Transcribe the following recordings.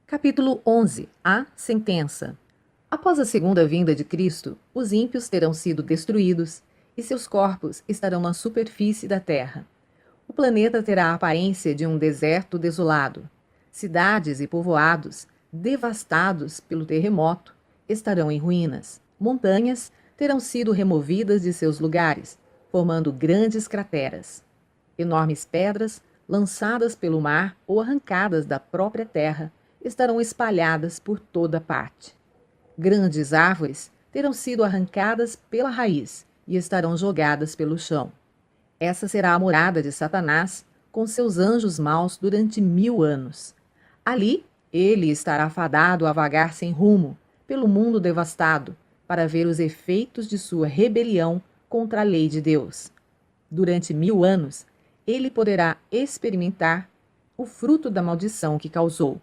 Capítulo 11. A sentença. Após a segunda vinda de Cristo, os ímpios terão sido destruídos e seus corpos estarão na superfície da terra. O planeta terá a aparência de um deserto desolado. Cidades e povoados, devastados pelo terremoto, estarão em ruínas. Montanhas terão sido removidas de seus lugares, formando grandes crateras. Enormes pedras, lançadas pelo mar ou arrancadas da própria terra, estarão espalhadas por toda parte. Grandes árvores terão sido arrancadas pela raiz e estarão jogadas pelo chão. Essa será a morada de Satanás com seus anjos maus durante 1000 anos. Ali, ele estará fadado a vagar sem rumo pelo mundo devastado para ver os efeitos de sua rebelião contra a lei de Deus. Durante 1000 anos, ele poderá experimentar o fruto da maldição que causou.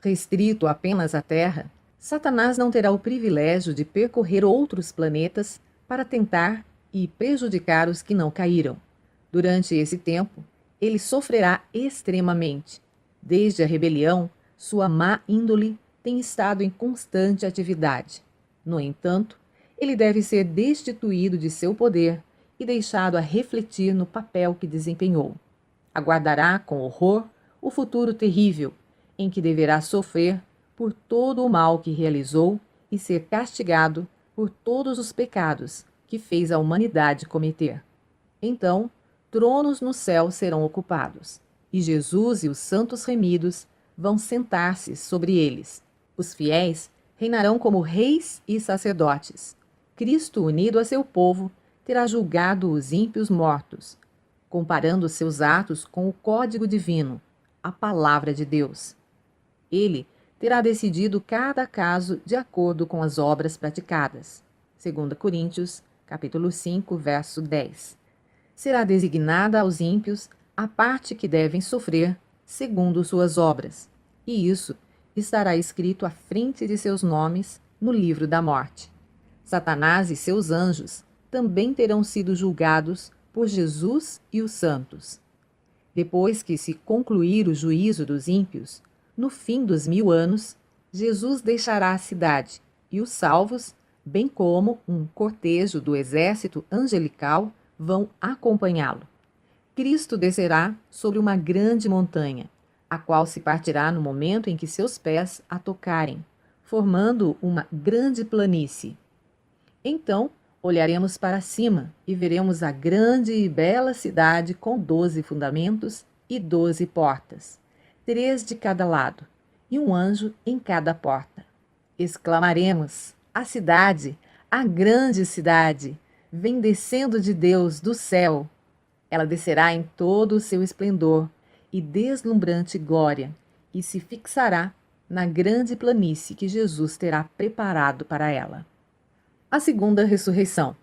Restrito apenas à Terra, Satanás não terá o privilégio de percorrer outros planetas para tentar e prejudicar os que não caíram. Durante esse tempo, ele sofrerá extremamente. Desde a rebelião, sua má índole tem estado em constante atividade. No entanto, ele deve ser destituído de seu poder e deixado a refletir no papel que desempenhou. Aguardará com horror o futuro terrível, em que deverá sofrer por todo o mal que realizou e ser castigado por todos os pecados que fez a humanidade cometer. Então, tronos no céu serão ocupados, e Jesus e os santos remidos vão sentar-se sobre eles. Os fiéis reinarão como reis e sacerdotes. Cristo, unido a seu povo, terá julgado os ímpios mortos, comparando seus atos com o código divino, a palavra de Deus. Ele terá decidido cada caso de acordo com as obras praticadas. 2 Coríntios, capítulo 5, verso 10. Será designada aos ímpios a parte que devem sofrer segundo suas obras, e isso estará escrito à frente de seus nomes no livro da morte. Satanás e seus anjos também terão sido julgados por Jesus e os santos. Depois que se concluir o juízo dos ímpios, no fim dos 1000 anos, Jesus deixará a cidade e os salvos, bem como um cortejo do exército angelical, vão acompanhá-lo. Cristo descerá sobre uma grande montanha, a qual se partirá no momento em que seus pés a tocarem, formando uma grande planície. Então, olharemos para cima e veremos a grande e bela cidade com 12 fundamentos e 12 portas, 3 de cada lado, e um anjo em cada porta. Exclamaremos: a cidade, a grande cidade, vem descendo de Deus do céu. Ela descerá em todo o seu esplendor e deslumbrante glória, e se fixará na grande planície que Jesus terá preparado para ela. A segunda ressurreição.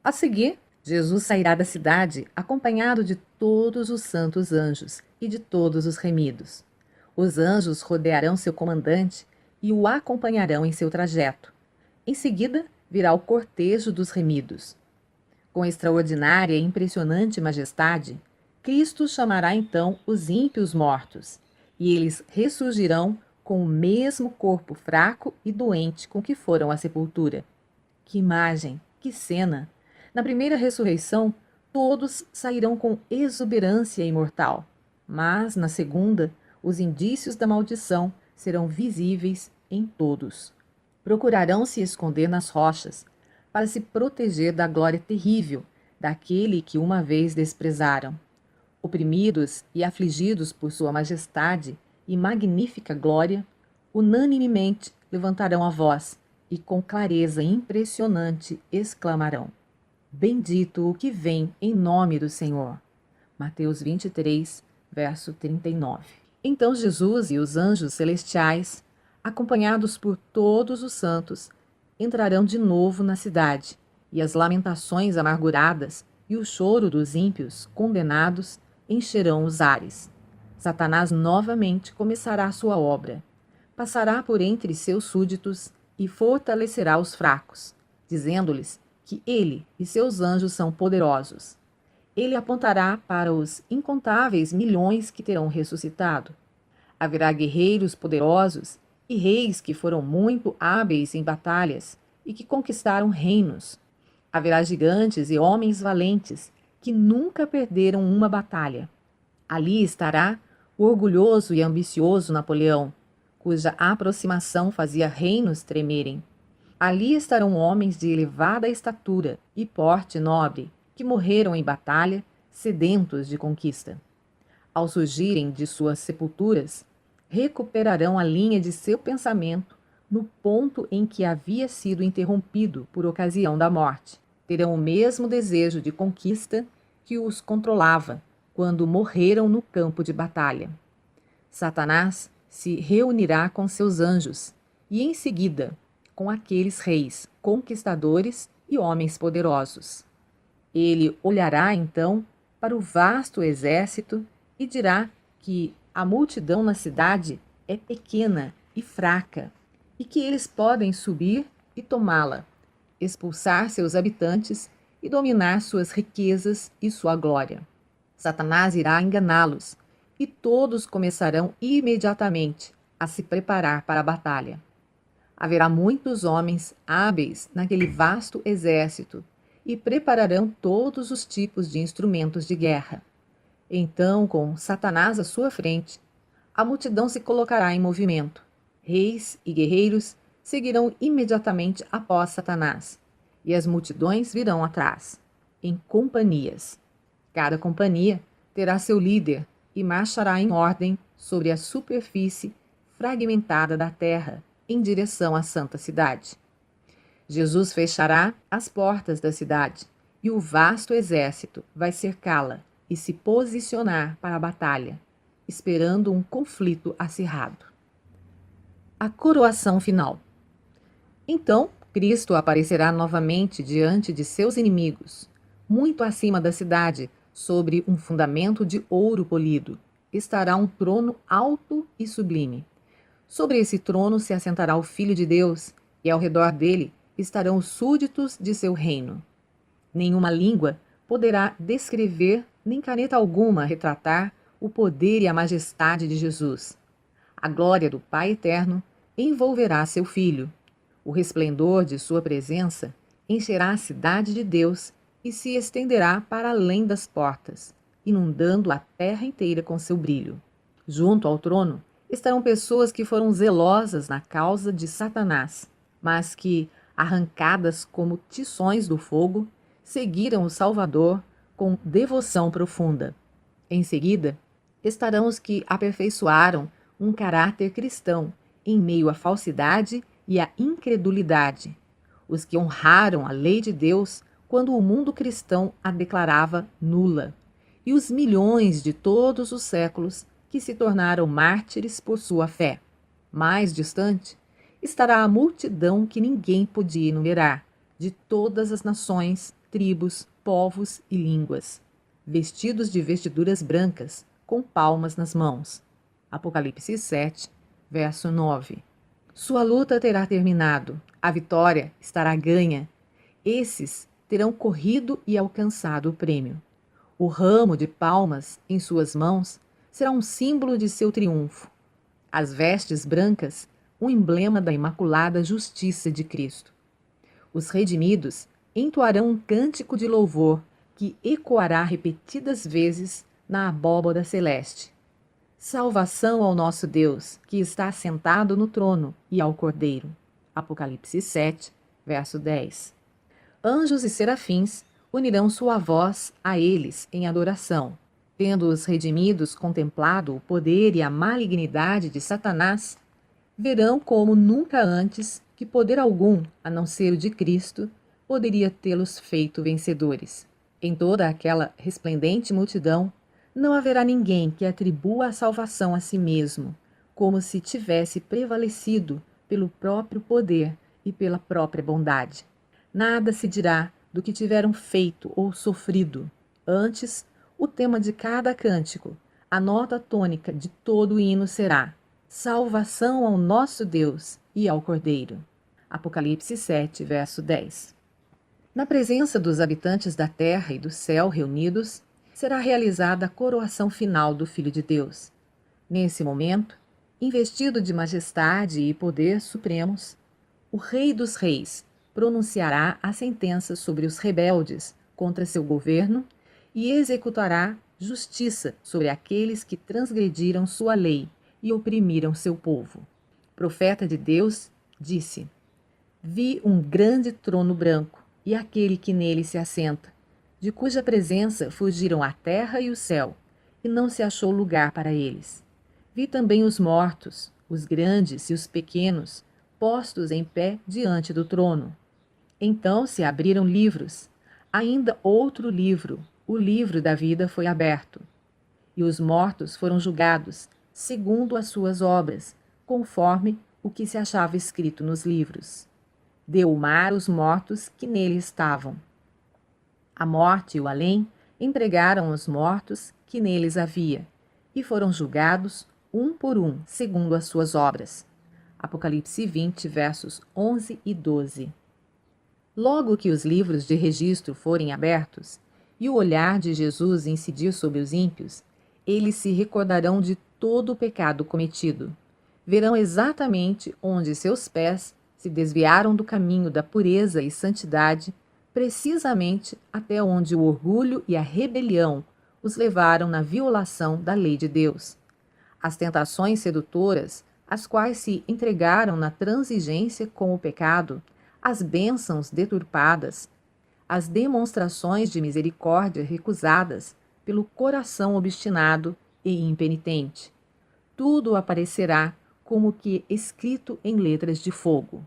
A seguir, Jesus sairá da cidade acompanhado de todos os santos anjos e de todos os remidos. Os anjos rodearão seu comandante e o acompanharão em seu trajeto. Em seguida, virá o cortejo dos remidos. Com extraordinária e impressionante majestade, Cristo chamará então os ímpios mortos, e eles ressurgirão com o mesmo corpo fraco e doente com que foram à sepultura. Que imagem, que cena! Na primeira ressurreição, todos sairão com exuberância imortal, mas na segunda, os indícios da maldição serão visíveis em todos. Procurarão se esconder nas rochas, para se proteger da glória terrível daquele que uma vez desprezaram. Oprimidos e afligidos por sua majestade e magnífica glória, unanimemente levantarão a voz e com clareza impressionante exclamarão: Bendito o que vem em nome do Senhor. Mateus 23, verso 39. Então Jesus e os anjos celestiais, acompanhados por todos os santos, entrarão de novo na cidade, e as lamentações amarguradas e o choro dos ímpios condenados encherão os ares. Satanás novamente começará sua obra. Passará por entre seus súditos e fortalecerá os fracos, dizendo-lhes que ele e seus anjos são poderosos. Ele apontará para os incontáveis milhões que terão ressuscitado. Haverá guerreiros poderosos e reis que foram muito hábeis em batalhas e que conquistaram reinos. Haverá gigantes e homens valentes que nunca perderam uma batalha. Ali estará o orgulhoso e ambicioso Napoleão, cuja aproximação fazia reinos tremerem. Ali estarão homens de elevada estatura e porte nobre, que morreram em batalha, sedentos de conquista. Ao surgirem de suas sepulturas, recuperarão a linha de seu pensamento no ponto em que havia sido interrompido por ocasião da morte. Terão o mesmo desejo de conquista que os controlava quando morreram no campo de batalha. Satanás se reunirá com seus anjos e, em seguida, com aqueles reis, conquistadores e homens poderosos. Ele olhará, então, para o vasto exército e dirá que a multidão na cidade é pequena e fraca e que eles podem subir e tomá-la, expulsar seus habitantes e dominar suas riquezas e sua glória. Satanás irá enganá-los e todos começarão imediatamente a se preparar para a batalha. Haverá muitos homens hábeis naquele vasto exército e prepararão todos os tipos de instrumentos de guerra. Então, com Satanás à sua frente, a multidão se colocará em movimento. Reis e guerreiros seguirão imediatamente após Satanás, e as multidões virão atrás, em companhias. Cada companhia terá seu líder e marchará em ordem sobre a superfície fragmentada da terra, em direção à santa cidade. Jesus fechará as portas da cidade, e o vasto exército vai cercá-la e se posicionar para a batalha, esperando um conflito acirrado. A coroação final. Então, Cristo aparecerá novamente diante de seus inimigos, muito acima da cidade, sobre um fundamento de ouro polido. Estará um trono alto e sublime. Sobre esse trono se assentará o Filho de Deus, e ao redor dele estarão os súditos de seu reino. Nenhuma língua poderá descrever, nem caneta alguma retratar, o poder e a majestade de Jesus. A glória do Pai Eterno envolverá seu Filho. O resplendor de sua presença encherá a cidade de Deus e se estenderá para além das portas, inundando a terra inteira com seu brilho. Junto ao trono estarão pessoas que foram zelosas na causa de Satanás, mas que, arrancadas como tições do fogo, seguiram o Salvador com devoção profunda. Em seguida, estarão os que aperfeiçoaram um caráter cristão em meio à falsidade e à incredulidade, os que honraram a lei de Deus quando o mundo cristão a declarava nula, e os milhões de todos os séculos que se tornaram mártires por sua fé. Mais distante, estará a multidão que ninguém podia enumerar, de todas as nações, tribos, povos e línguas, vestidos de vestiduras brancas, com palmas nas mãos. Apocalipse 7, verso 9. Sua luta terá terminado, a vitória estará ganha. Esses terão corrido e alcançado o prêmio. O ramo de palmas em suas mãos será um símbolo de seu triunfo. As vestes brancas, um emblema da imaculada justiça de Cristo. Os redimidos entoarão um cântico de louvor que ecoará repetidas vezes na abóbada celeste. Salvação ao nosso Deus, que está assentado no trono, e ao Cordeiro. Apocalipse 7, verso 10. Anjos e serafins unirão sua voz a eles em adoração. Tendo os redimidos contemplado o poder e a malignidade de Satanás, verão como nunca antes que poder algum, a não ser o de Cristo, poderia tê-los feito vencedores. Em toda aquela resplendente multidão, não haverá ninguém que atribua a salvação a si mesmo, como se tivesse prevalecido pelo próprio poder e pela própria bondade. Nada se dirá do que tiveram feito ou sofrido. Antes, o tema de cada cântico, a nota tônica de todo o hino será: salvação ao nosso Deus e ao Cordeiro. Apocalipse 7, verso 10. Na presença dos habitantes da terra e do céu reunidos, será realizada a coroação final do Filho de Deus. Nesse momento, Investido de majestade e poder supremos, o Rei dos Reis pronunciará a sentença sobre os rebeldes contra seu governo e executará justiça sobre aqueles que transgrediram sua lei e oprimiram seu povo. O profeta de Deus disse: Vi um grande trono branco e aquele que nele se assenta, de cuja presença fugiram a terra e o céu, e não se achou lugar para eles. Vi também os mortos, os grandes e os pequenos, postos em pé diante do trono. Então se abriram livros. Ainda outro livro, o livro da vida, foi aberto. E os mortos foram julgados, segundo as suas obras, conforme o que se achava escrito nos livros. Deu o mar os mortos que nele estavam. A morte e o além entregaram os mortos que neles havia, e foram julgados um por um, segundo as suas obras. Apocalipse 20, versos 11 e 12. Logo que os livros de registro forem abertos, e o olhar de Jesus incidir sobre os ímpios, eles se recordarão de todo o pecado cometido. Verão exatamente onde seus pés se desviaram do caminho da pureza e santidade, precisamente até onde o orgulho e a rebelião os levaram na violação da lei de Deus. As tentações sedutoras, às quais se entregaram na transigência com o pecado, as bênçãos deturpadas, as demonstrações de misericórdia recusadas pelo coração obstinado e impenitente. Tudo aparecerá como que escrito em letras de fogo.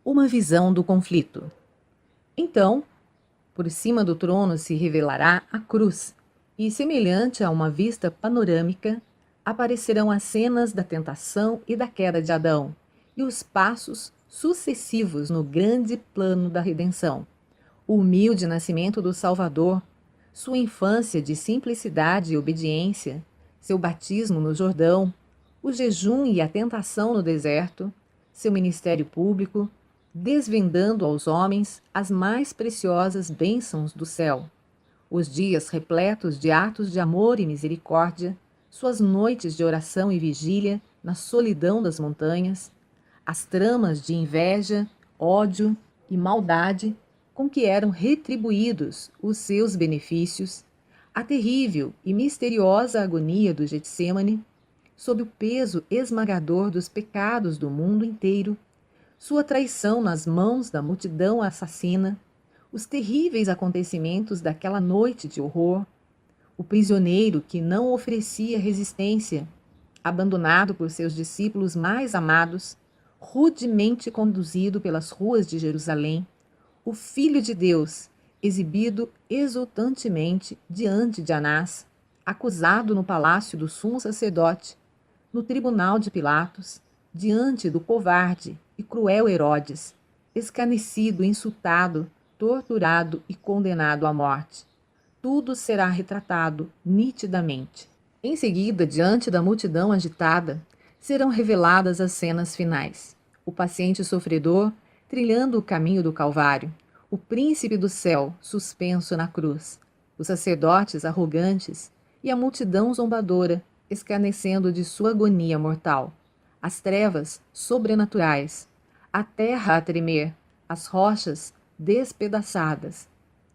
Uma visão do conflito. Então, por cima do trono se revelará a cruz, e, semelhante a uma vista panorâmica, aparecerão as cenas da tentação e da queda de Adão, e os passos sucessivos no grande plano da redenção. O humilde nascimento do Salvador, sua infância de simplicidade e obediência, seu batismo no Jordão, o jejum e a tentação no deserto, seu ministério público, desvendando aos homens as mais preciosas bênçãos do céu, os dias repletos de atos de amor e misericórdia, suas noites de oração e vigília na solidão das montanhas, as tramas de inveja, ódio e maldade com que eram retribuídos os seus benefícios, a terrível e misteriosa agonia do Getsêmani, sob o peso esmagador dos pecados do mundo inteiro, sua traição nas mãos da multidão assassina, os terríveis acontecimentos daquela noite de horror, o prisioneiro que não oferecia resistência, abandonado por seus discípulos mais amados, rudemente conduzido pelas ruas de Jerusalém, o Filho de Deus, exibido exultantemente diante de Anás, acusado no palácio do sumo sacerdote, no tribunal de Pilatos, diante do covarde e cruel Herodes, escarnecido, insultado, torturado e condenado à morte. Tudo será retratado nitidamente. Em seguida, diante da multidão agitada, serão reveladas as cenas finais. O paciente sofredor trilhando o caminho do Calvário, o príncipe do céu suspenso na cruz, os sacerdotes arrogantes e a multidão zombadora escarnecendo de sua agonia mortal, as trevas sobrenaturais, a terra a tremer, as rochas despedaçadas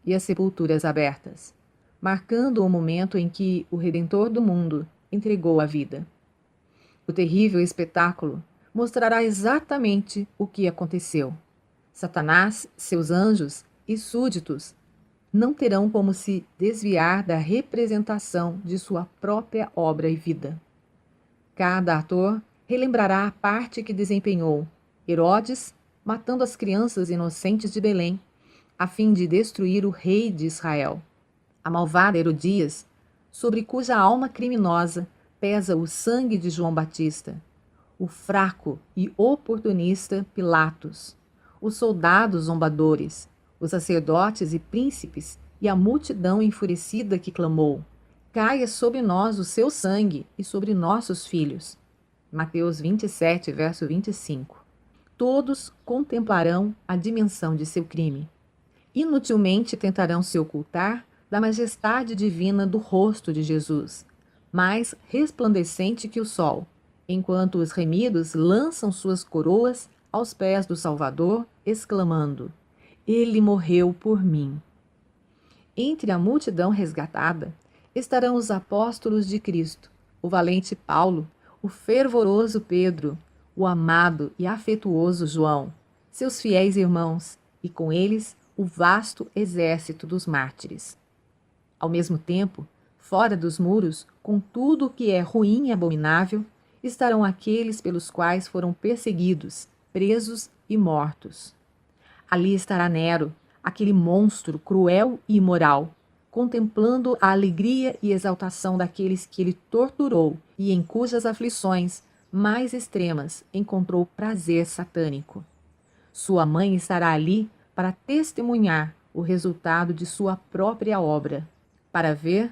e as sepulturas abertas, marcando o momento em que o Redentor do mundo entregou a vida. O terrível espetáculo mostrará exatamente o que aconteceu. Satanás, seus anjos e súditos não terão como se desviar da representação de sua própria obra e vida. Cada ator relembrará a parte que desempenhou. Herodes, matando as crianças inocentes de Belém, a fim de destruir o rei de Israel. A malvada Herodias, sobre cuja alma criminosa pesa o sangue de João Batista. O fraco e oportunista Pilatos. Os soldados zombadores, os sacerdotes e príncipes e a multidão enfurecida que clamou: caia sobre nós o seu sangue e sobre nossos filhos. Mateus 27, verso 25. Todos contemplarão a dimensão de seu crime. Inutilmente tentarão se ocultar da majestade divina do rosto de Jesus, mais resplandecente que o sol, enquanto os remidos lançam suas coroas aos pés do Salvador, exclamando: Ele morreu por mim. Entre a multidão resgatada estarão os apóstolos de Cristo, o valente Paulo, o fervoroso Pedro, o amado e afetuoso João, seus fiéis irmãos, e com eles o vasto exército dos mártires. Ao mesmo tempo, fora dos muros, com tudo o que é ruim e abominável, estarão aqueles pelos quais foram perseguidos, presos e mortos. Ali estará Nero, aquele monstro cruel e imoral, contemplando a alegria e exaltação daqueles que ele torturou e em cujas aflições mais extremas encontrou prazer satânico. Sua mãe estará ali para testemunhar o resultado de sua própria obra, para ver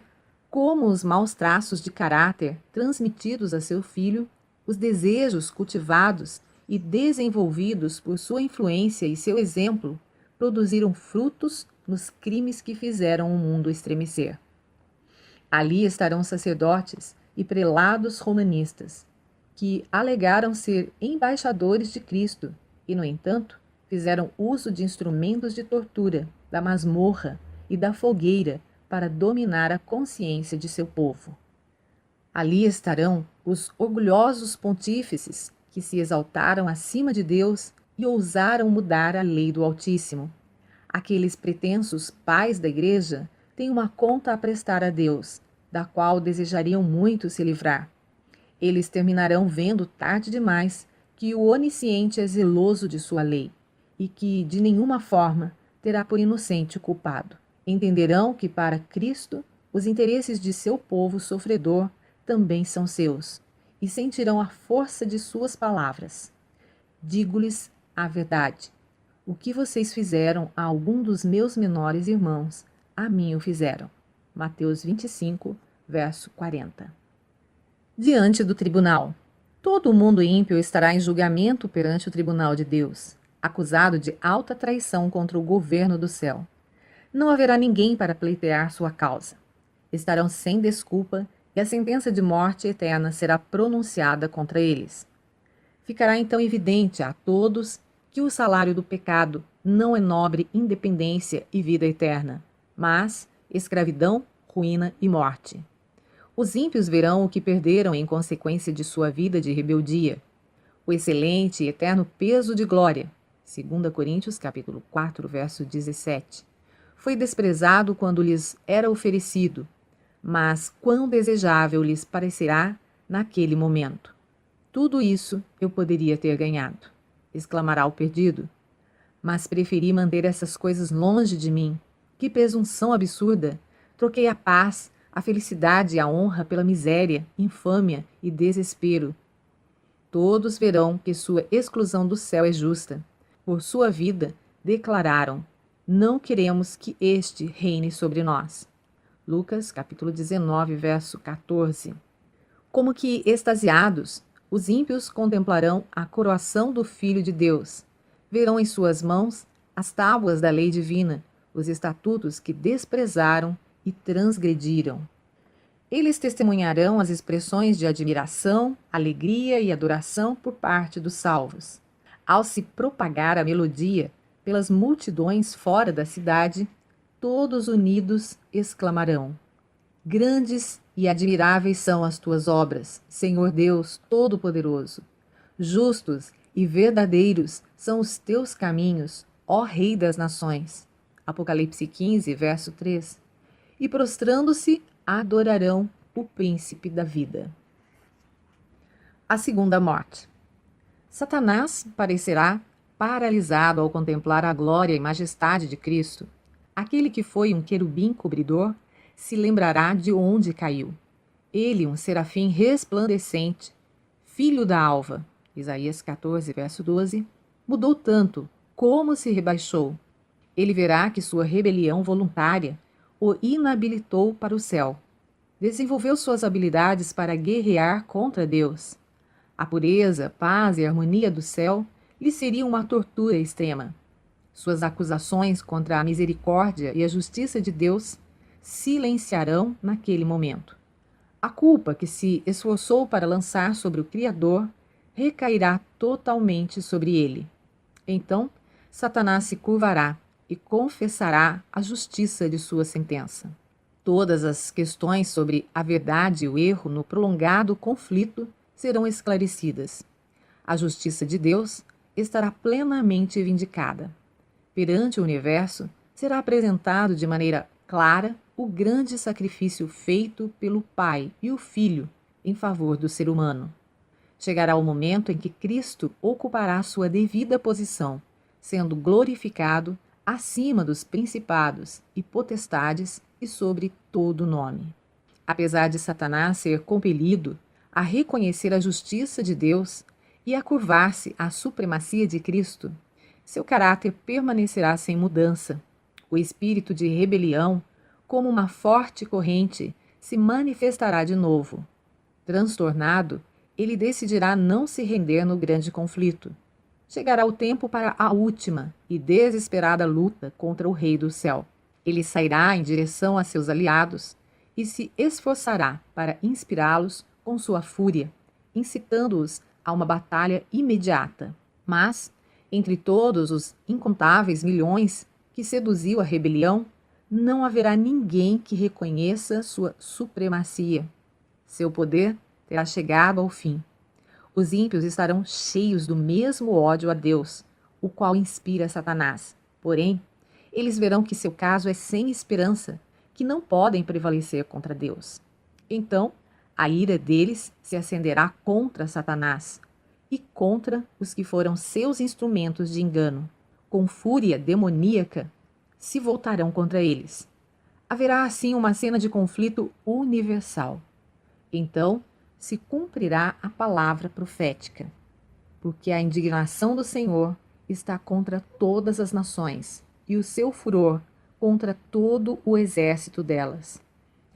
como os maus traços de caráter transmitidos a seu filho, os desejos cultivados e desenvolvidos por sua influência e seu exemplo, produziram frutos nos crimes que fizeram o mundo estremecer. Ali estarão sacerdotes e prelados romanistas, que alegaram ser embaixadores de Cristo e, no entanto, fizeram uso de instrumentos de tortura, da masmorra e da fogueira para dominar a consciência de seu povo. Ali estarão os orgulhosos pontífices que se exaltaram acima de Deus e ousaram mudar a lei do Altíssimo. Aqueles pretensos pais da Igreja têm uma conta a prestar a Deus, da qual desejariam muito se livrar. Eles terminarão vendo tarde demais que o Onisciente é zeloso de sua lei e que, de nenhuma forma, terá por inocente o culpado. Entenderão que, para Cristo, os interesses de seu povo sofredor também são seus, e sentirão a força de suas palavras. Digo-lhes a verdade. O que vocês fizeram a algum dos meus menores irmãos, a mim o fizeram. Mateus 25, verso 40. Diante do tribunal. Todo o mundo ímpio estará em julgamento perante o tribunal de Deus, acusado de alta traição contra o governo do céu. Não haverá ninguém para pleitear sua causa. Estarão sem desculpa e a sentença de morte eterna será pronunciada contra eles. Ficará então evidente a todos que o salário do pecado não é nobre independência e vida eterna, mas escravidão, ruína e morte. Os ímpios verão o que perderam em consequência de sua vida de rebeldia, o excelente e eterno peso de glória, 2 Coríntios capítulo 4, verso 17, foi desprezado quando lhes era oferecido, mas quão desejável lhes parecerá naquele momento. Tudo isso eu poderia ter ganhado, exclamará o perdido, mas preferi manter essas coisas longe de mim. Que presunção absurda! Troquei a paz, a felicidade e a honra pela miséria, infâmia e desespero. Todos verão que sua exclusão do céu é justa. Por sua vida, declararam: não queremos que este reine sobre nós. Lucas, capítulo 19, verso 14. Como que extasiados, os ímpios contemplarão a coroação do Filho de Deus. Verão em suas mãos as tábuas da lei divina, os estatutos que desprezaram e transgrediram. Eles testemunharão as expressões de admiração, alegria e adoração por parte dos salvos. Ao se propagar a melodia pelas multidões fora da cidade, todos unidos exclamarão: grandes e admiráveis são as tuas obras, Senhor Deus Todo-Poderoso. Justos e verdadeiros são os teus caminhos, ó Rei das Nações. Apocalipse 15, verso 3. E prostrando-se, adorarão o príncipe da vida. A segunda morte. Satanás parecerá paralisado ao contemplar a glória e majestade de Cristo. Aquele que foi um querubim cobridor se lembrará de onde caiu. Ele, um serafim resplandecente, filho da alva, Isaías 14, verso 12, mudou tanto como se rebaixou. Ele verá que sua rebelião voluntária o inabilitou para o céu. Desenvolveu suas habilidades para guerrear contra Deus. A pureza, paz e harmonia do céu lhe seria uma tortura extrema. Suas acusações contra a misericórdia e a justiça de Deus silenciarão naquele momento. A culpa que se esforçou para lançar sobre o Criador recairá totalmente sobre ele. Então, Satanás se curvará e confessará a justiça de sua sentença. Todas as questões sobre a verdade e o erro no prolongado conflito serão esclarecidas. A justiça de Deus estará plenamente vindicada. Perante o universo, será apresentado de maneira clara o grande sacrifício feito pelo Pai e o Filho em favor do ser humano. Chegará o momento em que Cristo ocupará sua devida posição, sendo glorificado acima dos principados e potestades e sobre todo nome. Apesar de Satanás ser compelido a reconhecer a justiça de Deus e a curvar-se à supremacia de Cristo, seu caráter permanecerá sem mudança. O espírito de rebelião, como uma forte corrente, se manifestará de novo. Transtornado, ele decidirá não se render no grande conflito. Chegará o tempo para a última e desesperada luta contra o Rei do Céu. Ele sairá em direção a seus aliados e se esforçará para inspirá-los com sua fúria, incitando-os a uma batalha imediata. Mas, entre todos os incontáveis milhões que seduziu a rebelião, não haverá ninguém que reconheça sua supremacia. Seu poder terá chegado ao fim. Os ímpios estarão cheios do mesmo ódio a Deus, o qual inspira Satanás. Porém, eles verão que seu caso é sem esperança, que não podem prevalecer contra Deus. Então, a ira deles se acenderá contra Satanás e contra os que foram seus instrumentos de engano. Com fúria demoníaca, se voltarão contra eles. Haverá assim uma cena de conflito universal. Então, se cumprirá a palavra profética, porque a indignação do Senhor está contra todas as nações e o seu furor contra todo o exército delas.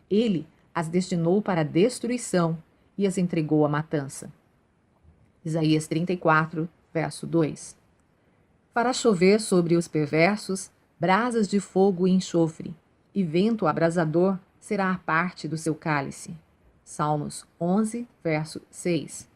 Ele as destinou para a destruição e as entregou à matança. Isaías 34, verso 2. Fará chover sobre os perversos brasas de fogo e enxofre, e vento abrasador será a parte do seu cálice. Salmos 11, verso 6.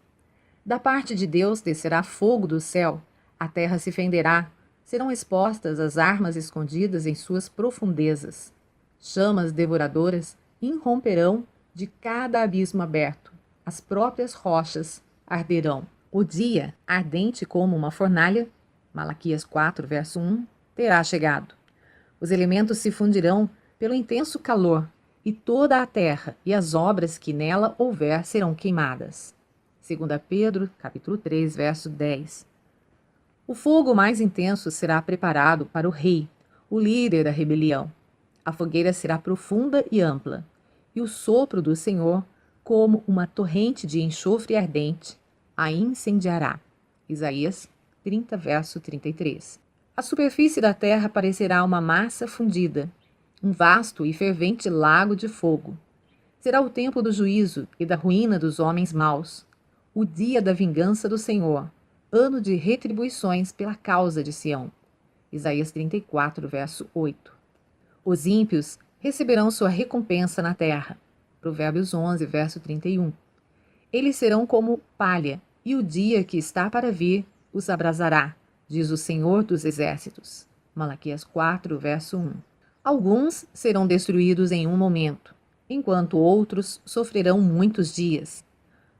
Da parte de Deus descerá fogo do céu, a terra se fenderá, serão expostas as armas escondidas em suas profundezas. Chamas devoradoras irromperão de cada abismo aberto, as próprias rochas arderão. O dia, ardente como uma fornalha, Malaquias 4, verso 1, terá chegado. Os elementos se fundirão pelo intenso calor, e toda a terra e as obras que nela houver serão queimadas. 2 Pedro, capítulo 3, verso 10. O fogo mais intenso será preparado para o rei, o líder da rebelião. A fogueira será profunda e ampla, e o sopro do Senhor, como uma torrente de enxofre ardente, a incendiará. Isaías 30, verso 33. A superfície da terra parecerá uma massa fundida, um vasto e fervente lago de fogo. Será o tempo do juízo e da ruína dos homens maus, o dia da vingança do Senhor, ano de retribuições pela causa de Sião. Isaías 34, verso 8. Os ímpios receberão sua recompensa na terra. Provérbios 11, verso 31. Eles serão como palha, e o dia que está para vir os abrasará, diz o Senhor dos Exércitos. Malaquias 4, verso 1. Alguns serão destruídos em um momento, enquanto outros sofrerão muitos dias.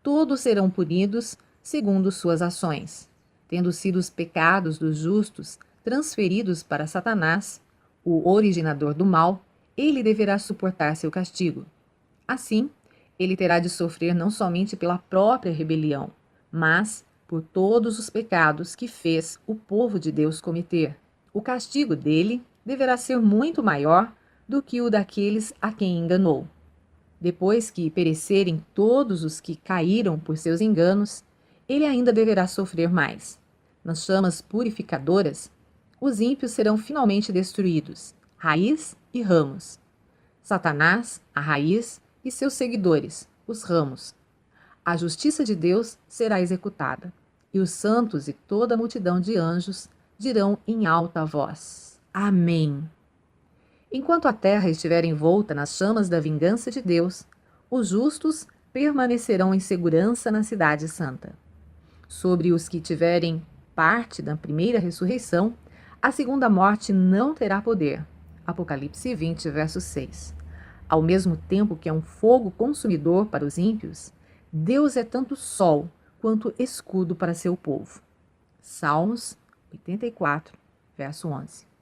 Todos serão punidos segundo suas ações. Tendo sido os pecados dos justos transferidos para Satanás, o originador do mal, ele deverá suportar seu castigo. Assim, ele terá de sofrer não somente pela própria rebelião, mas por todos os pecados que fez o povo de Deus cometer. O castigo dele deverá ser muito maior do que o daqueles a quem enganou. Depois que perecerem todos os que caíram por seus enganos, ele ainda deverá sofrer mais. Nas chamas purificadoras, os ímpios serão finalmente destruídos, raiz e ramos. Satanás, a raiz, e seus seguidores, os ramos. A justiça de Deus será executada, e os santos e toda a multidão de anjos dirão em alta voz: Amém. Enquanto a terra estiver envolta nas chamas da vingança de Deus, Os justos permanecerão em segurança na cidade santa. Sobre os que tiverem parte da primeira ressurreição, a segunda morte não terá poder. Apocalipse 20, verso 6. Ao mesmo tempo que é um fogo consumidor para os ímpios, Deus é tanto sol quanto escudo para seu povo. Salmos 84, verso 11.